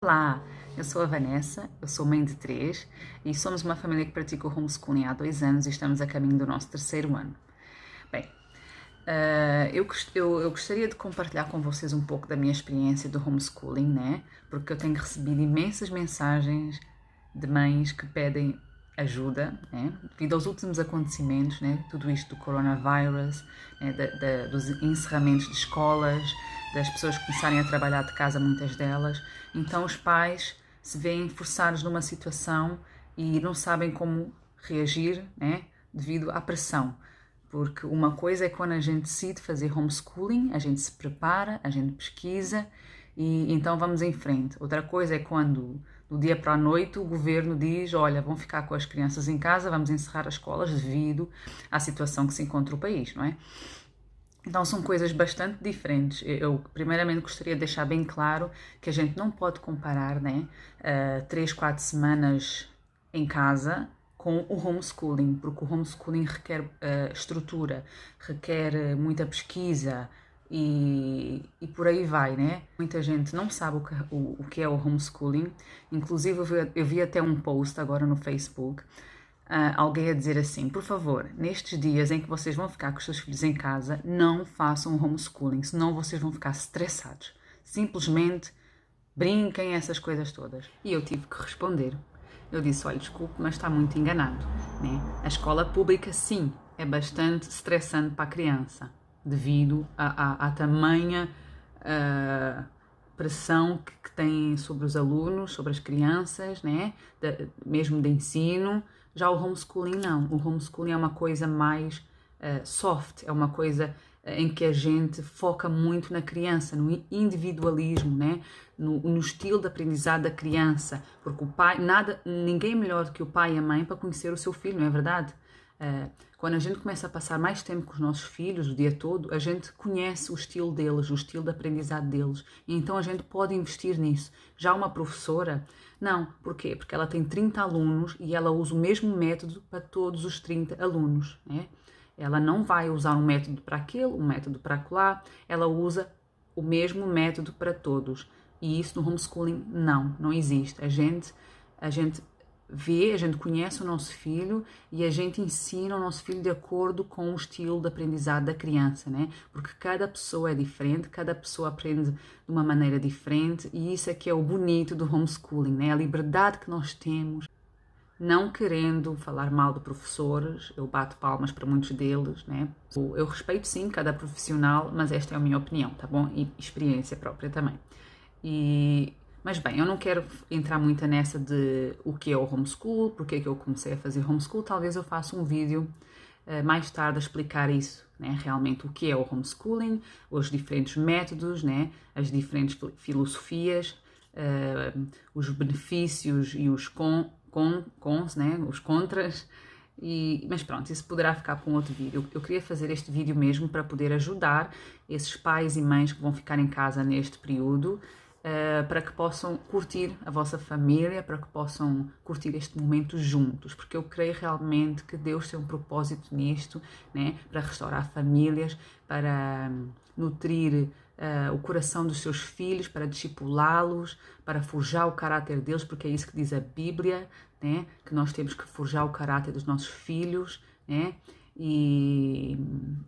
Olá, eu sou a Vanessa, eu sou mãe de 3 e somos uma família que pratica o homeschooling há 2 anos e estamos a caminho do nosso 3º ano. Bem, eu gostaria de compartilhar com vocês um pouco da minha experiência do homeschooling, né? Porque eu tenho recebido imensas mensagens de mães que pedem ajuda, né? Devido aos últimos acontecimentos, né? Tudo isto do coronavirus, né? Dos encerramentos de escolas, das pessoas começarem a trabalhar de casa, muitas delas. Então os pais se veem forçados numa situação e não sabem como reagir, né? Devido à pressão. Porque uma coisa é quando a gente decide fazer homeschooling, a gente se prepara, a gente pesquisa e então vamos em frente. Outra coisa é quando, do dia para a noite, o governo diz: olha, vão ficar com as crianças em casa, vamos encerrar as escolas devido à situação que se encontra o país, não é? Então são coisas bastante diferentes. Eu primeiramente gostaria de deixar bem claro que a gente não pode comparar, né, 3, 4 semanas em casa com o homeschooling, porque o homeschooling requer estrutura, requer muita pesquisa e por aí vai, né? Muita gente não sabe o que é o homeschooling, inclusive eu vi até um post agora no Facebook, alguém a dizer assim: por favor, nestes dias em que vocês vão ficar com os seus filhos em casa, não façam homeschooling, senão vocês vão ficar estressados. Simplesmente brinquem, essas coisas todas. E eu tive que responder. Eu disse: olha, desculpe, mas está muito enganado, né? A escola pública, sim, é bastante estressante para a criança, devido à tamanha pressão que tem sobre os alunos, sobre as crianças, né? Mesmo de ensino. Já o homeschooling não. O homeschooling é uma coisa mais soft, é uma coisa em que a gente foca muito na criança, no individualismo, né? No estilo de aprendizado da criança, porque o pai, ninguém é melhor do que o pai e a mãe para conhecer o seu filho, não é verdade? Quando a gente começa a passar mais tempo com os nossos filhos, o dia todo, a gente conhece o estilo deles, o estilo de aprendizado deles, e então a gente pode investir nisso. Já uma professora, não. Porquê? Porque ela tem 30 alunos e ela usa o mesmo método para todos os 30 alunos, né? Ela não vai usar um método para aquele, um método para acolá, ela usa o mesmo método para todos. E isso no homeschooling não existe. A gente vê, a gente conhece o nosso filho e a gente ensina o nosso filho de acordo com o estilo de aprendizado da criança, né? Porque cada pessoa é diferente, cada pessoa aprende de uma maneira diferente e isso é que é o bonito do homeschooling, né? A liberdade que nós temos. Não querendo falar mal de professores, eu bato palmas para muitos deles, né? Eu respeito sim cada profissional, mas esta é a minha opinião, tá bom? E experiência própria também. Mas bem, eu não quero entrar muito nessa de o que é o homeschool, porque é que eu comecei a fazer homeschool. Talvez eu faça um vídeo mais tarde a explicar isso, né? Realmente o que é o homeschooling, os diferentes métodos, né? As diferentes filosofias, os benefícios e os cons, né? Os contras. Mas pronto, isso poderá ficar para um outro vídeo. Eu queria fazer este vídeo mesmo para poder ajudar esses pais e mães que vão ficar em casa neste período, para que possam curtir a vossa família, para que possam curtir este momento juntos, porque eu creio realmente que Deus tem um propósito nisto, né? Para restaurar famílias, para nutrir o coração dos seus filhos, para discipulá-los, para forjar o caráter deles, porque é isso que diz a Bíblia, né? Que nós temos que forjar o caráter dos nossos filhos, né? E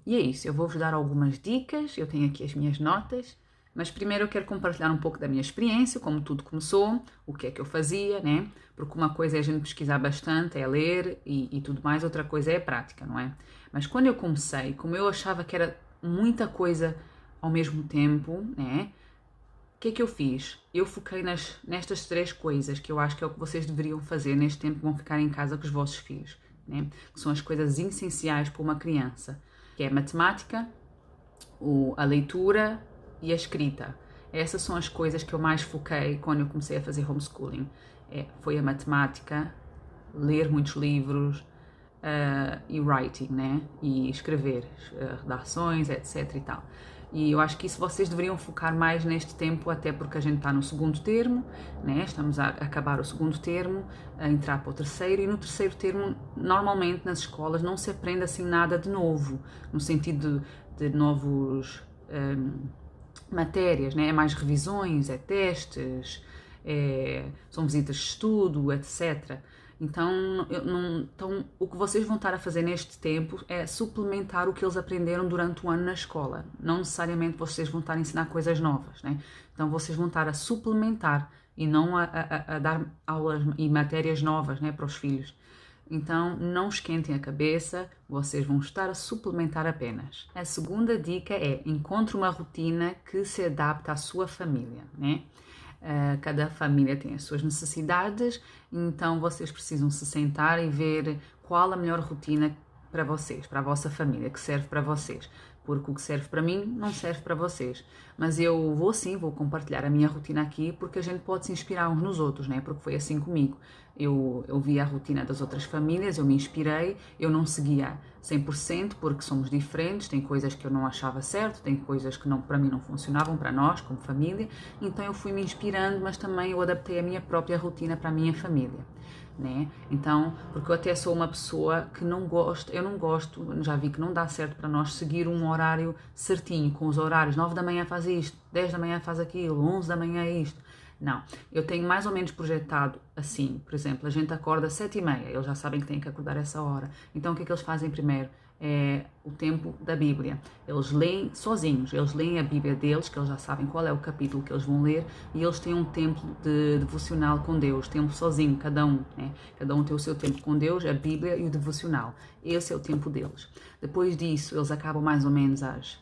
é isso, eu vou-vos dar algumas dicas, eu tenho aqui as minhas notas, mas primeiro eu quero compartilhar um pouco da minha experiência, como tudo começou, o que é que eu fazia, né? Porque uma coisa é a gente pesquisar bastante, é ler e tudo mais, outra coisa é a prática, não é? Mas quando eu comecei, como eu achava que era muita coisa ao mesmo tempo, né? O que é que eu fiz? Eu foquei nestas 3 coisas que eu acho que é o que vocês deveriam fazer neste tempo que vão ficar em casa com os vossos filhos, né? Que são as coisas essenciais para uma criança, que é a matemática, a leitura e a escrita. Essas são as coisas que eu mais foquei quando eu comecei a fazer homeschooling. Foi a matemática, ler muitos livros e writing, né? E escrever redações, etc e tal. E eu acho que isso vocês deveriam focar mais neste tempo, até porque a gente está no 2º termo, né? Estamos a acabar o 2º termo, a entrar para o 3º, e no 3º termo, normalmente nas escolas não se aprende assim nada de novo, no sentido de novos matérias, né? É mais revisões, é testes, são visitas de estudo, etc. Então, então, o que vocês vão estar a fazer neste tempo é suplementar o que eles aprenderam durante o ano na escola. Não necessariamente vocês vão estar a ensinar coisas novas, né? Então, vocês vão estar a suplementar e não a dar aulas e matérias novas, né, para os filhos. Então, não esquentem a cabeça, vocês vão estar a suplementar apenas. A segunda dica é: encontre uma rotina que se adapte à sua família, né? Cada família tem as suas necessidades, então vocês precisam se sentar e ver qual a melhor rotina para vocês, para a vossa família, que serve para vocês. Porque o que serve para mim não serve para vocês. Mas eu vou compartilhar a minha rotina aqui, porque a gente pode se inspirar uns nos outros, né? Porque foi assim comigo. Eu vi a rotina das outras famílias, eu me inspirei, eu não seguia 100% porque somos diferentes, tem coisas que eu não achava certo, tem coisas que para mim não funcionavam, para nós como família, então eu fui me inspirando, mas também eu adaptei a minha própria rotina para a minha família. Né? Então, porque eu até sou uma pessoa que eu não gosto, já vi que não dá certo para nós seguir um horário certinho, com os horários, 9 da manhã faz isto, 10 da manhã faz aquilo, 11 da manhã é isto. Não, eu tenho mais ou menos projetado assim, por exemplo, a gente acorda às 7h30, eles já sabem que têm que acordar essa hora, então o que é que eles fazem primeiro? É o tempo da Bíblia. Eles leem sozinhos, eles leem a Bíblia deles, que eles já sabem qual é o capítulo que eles vão ler, e eles têm um tempo de devocional com Deus, tempo sozinho, cada um, né? Cada um tem o seu tempo com Deus, a Bíblia e o devocional. Esse é o tempo deles. Depois disso, eles acabam mais ou menos às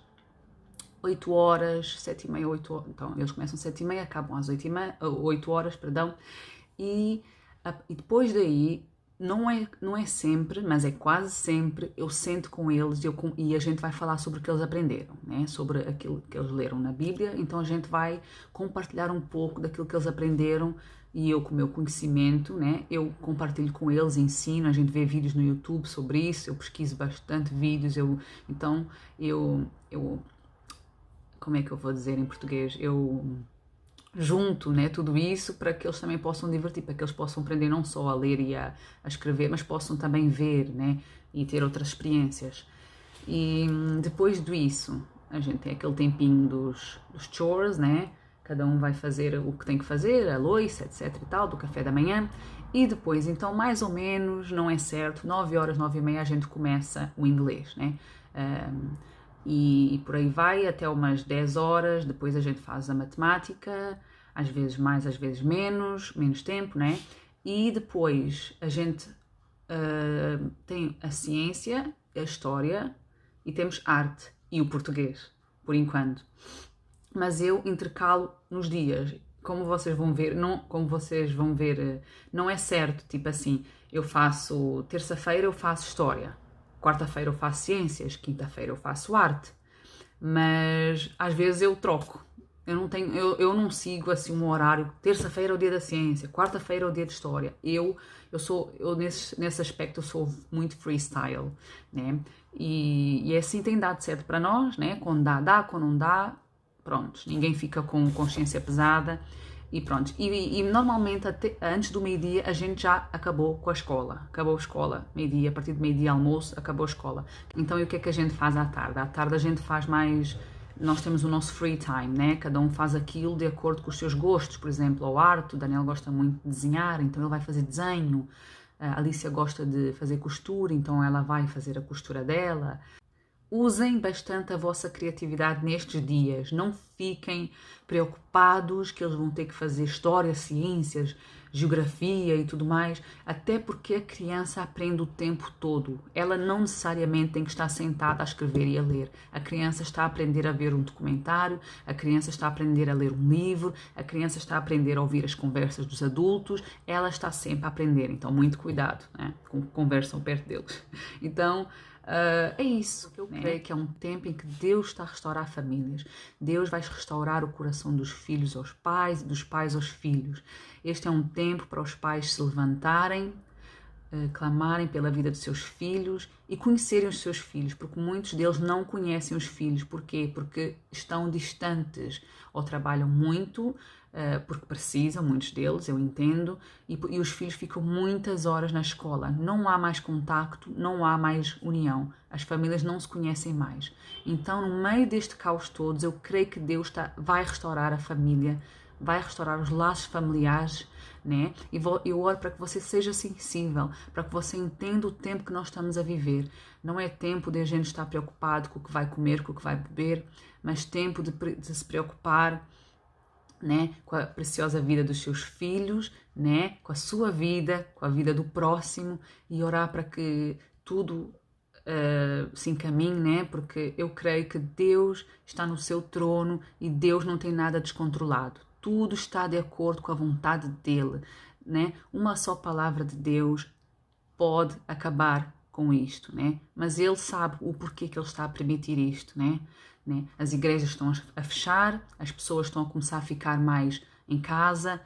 8 horas, 7h30, 8 horas, então eles começam às 7h30, acabam às 8 horas, perdão, e depois daí, não é sempre, mas é quase sempre, eu sento com eles e a gente vai falar sobre o que eles aprenderam, né? Sobre aquilo que eles leram na Bíblia, então a gente vai compartilhar um pouco daquilo que eles aprenderam e eu com o meu conhecimento, né? Eu compartilho com eles, ensino, a gente vê vídeos no YouTube sobre isso, eu pesquiso bastante vídeos, então eu como é que eu vou dizer em português? Eu junto, né, tudo isso para que eles também possam divertir, para que eles possam aprender não só a ler e a escrever, mas possam também ver, né, e ter outras experiências. E depois disso, a gente tem aquele tempinho dos chores, né, cada um vai fazer o que tem que fazer, a louça, etc e tal, do café da manhã, e depois, então, mais ou menos, não é certo, 9 horas, 9h30 a gente começa o inglês, né, e por aí vai até umas 10 horas, depois a gente faz a matemática, às vezes mais, às vezes menos tempo, né? E depois a gente tem a ciência, a história e temos arte e o português, por enquanto. Mas eu intercalo nos dias, como vocês vão ver, não é certo, tipo assim, eu faço terça-feira eu faço história, quarta-feira eu faço ciências, quinta-feira eu faço arte, mas às vezes eu troco. Eu não sigo assim um horário. Terça-feira é o dia da ciência, quarta-feira é o dia de história. Nesse aspecto eu sou muito freestyle, né? E assim tem dado certo para nós, né? Quando dá, quando não dá, pronto. Ninguém fica com consciência pesada. E pronto, e normalmente antes do meio-dia a gente já acabou com a escola. Acabou a escola, meio-dia, a partir do meio-dia almoço, acabou a escola. Então e o que é que a gente faz à tarde? À tarde a gente faz mais, nós temos o nosso free time, né? Cada um faz aquilo de acordo com os seus gostos, por exemplo, o arte, o Daniel gosta muito de desenhar, então ele vai fazer desenho. A Alicia gosta de fazer costura, então ela vai fazer a costura dela. Usem bastante a vossa criatividade nestes dias, não fiquem preocupados que eles vão ter que fazer história, ciências, geografia e tudo mais, até porque a criança aprende o tempo todo. Ela não necessariamente tem que estar sentada a escrever e a ler. A criança está a aprender a ver um documentário, a criança está a aprender a ler um livro, a criança está a aprender a ouvir as conversas dos adultos, ela está sempre a aprender, então muito cuidado, né? Com conversam perto deles. Então, é isso que eu creio que é um tempo em que Deus está a restaurar famílias. Deus vai restaurar o coração dos filhos aos pais e dos pais aos filhos. Este é um tempo para os pais se levantarem, clamarem pela vida dos seus filhos e conhecerem os seus filhos, porque muitos deles não conhecem os filhos. Porquê? Porque estão distantes ou trabalham muito, porque precisam, muitos deles, eu entendo, e os filhos ficam muitas horas na escola. Não há mais contacto, não há mais união. As famílias não se conhecem mais. Então, no meio deste caos todo, eu creio que Deus vai restaurar a família vai restaurar os laços familiares, né? E eu oro para que você seja sensível, para que você entenda o tempo que nós estamos a viver. Não é tempo de a gente estar preocupado com o que vai comer, com o que vai beber, mas tempo de se preocupar, né, com a preciosa vida dos seus filhos, né, com a sua vida, com a vida do próximo, e orar para que tudo se encaminhe, né, porque eu creio que Deus está no seu trono e Deus não tem nada descontrolado. Tudo está de acordo com a vontade dele, né? Uma só palavra de Deus pode acabar com isto, né? Mas ele sabe o porquê que ele está a permitir isto, né? As igrejas estão a fechar, as pessoas estão a começar a ficar mais em casa,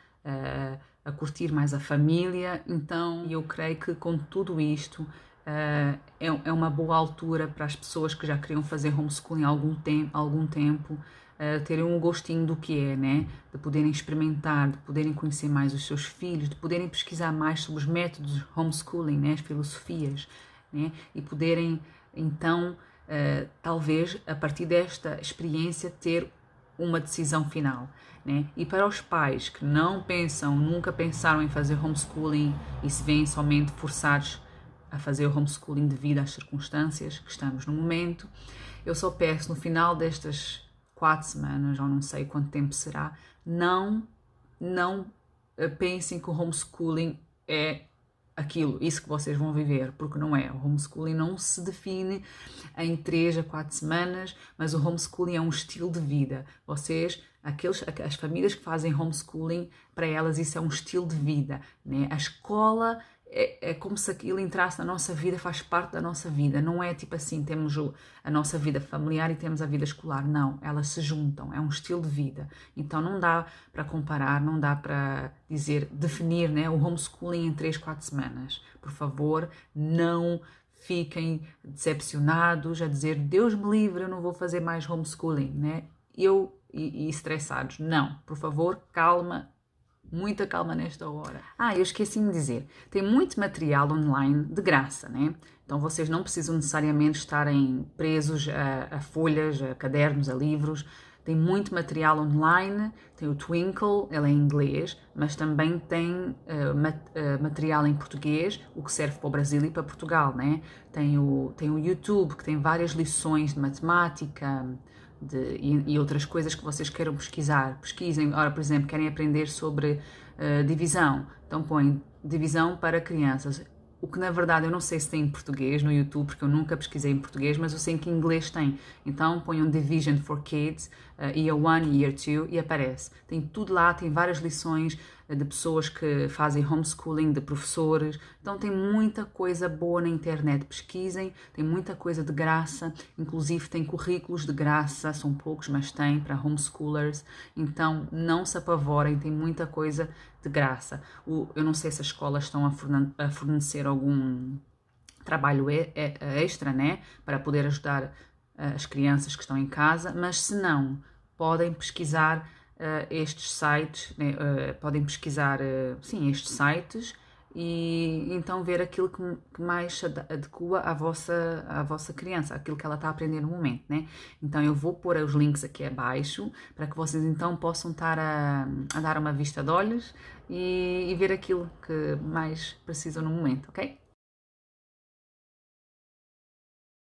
a curtir mais a família, então eu creio que com tudo isto é uma boa altura para as pessoas que já queriam fazer homeschooling há algum tempo terem um gostinho do que é, né? De poderem experimentar, de poderem conhecer mais os seus filhos, de poderem pesquisar mais sobre os métodos de homeschooling, né? As filosofias, né? E poderem então talvez a partir desta experiência ter uma decisão final, né? E para os pais que nunca pensaram em fazer homeschooling e se veem somente forçados a fazer o homeschooling devido às circunstâncias que estamos no momento, eu só peço no final destas 4 semanas, ou não sei quanto tempo será, não pensem que o homeschooling é isso que vocês vão viver, porque não é. O homeschooling não se define em 3 a 4 semanas, mas o homeschooling é um estilo de vida. As famílias que fazem homeschooling, para elas isso é um estilo de vida, né? A escola é como se aquilo entrasse na nossa vida, faz parte da nossa vida. Não é tipo assim, temos a nossa vida familiar e temos a vida escolar. Não, elas se juntam, é um estilo de vida. Então não dá para comparar, não dá para definir, né, o homeschooling em 3, 4 semanas. Por favor, não fiquem decepcionados a dizer Deus me livre, eu não vou fazer mais homeschooling, né? E estressados. Não, por favor, calma. Muita calma nesta hora. Eu esqueci-me de dizer, tem muito material online de graça, né? Então vocês não precisam necessariamente estarem presos a folhas, a cadernos, a livros. Tem muito material online, tem o Twinkle, ele é em inglês, mas também tem material em português, o que serve para o Brasil e para Portugal, né? Tem o YouTube, que tem várias lições de matemática, e outras coisas que vocês queiram pesquisar. Pesquisem, ora, por exemplo, querem aprender sobre divisão, então põem divisão para crianças. O que na verdade eu não sei se tem em português no YouTube, porque eu nunca pesquisei em português, mas eu sei que em inglês tem. Então ponham Division for Kids, Year 1, Year 2 e aparece. Tem tudo lá, tem várias lições de pessoas que fazem homeschooling, de professores. Então tem muita coisa boa na internet. Pesquisem, tem muita coisa de graça, inclusive tem currículos de graça, são poucos, mas tem para homeschoolers. Então não se apavorem, tem muita coisa de graça. Eu não sei se as escolas estão a fornecer algum trabalho extra, né, para poder ajudar as crianças que estão em casa, mas se não, podem pesquisar estes sites, né, podem pesquisar estes sites e então ver aquilo que mais se adequa à vossa criança, aquilo que ela está a aprender no momento, né? Então eu vou pôr os links aqui abaixo para que vocês então possam estar a dar uma vista de olhos e ver aquilo que mais precisam no momento, ok?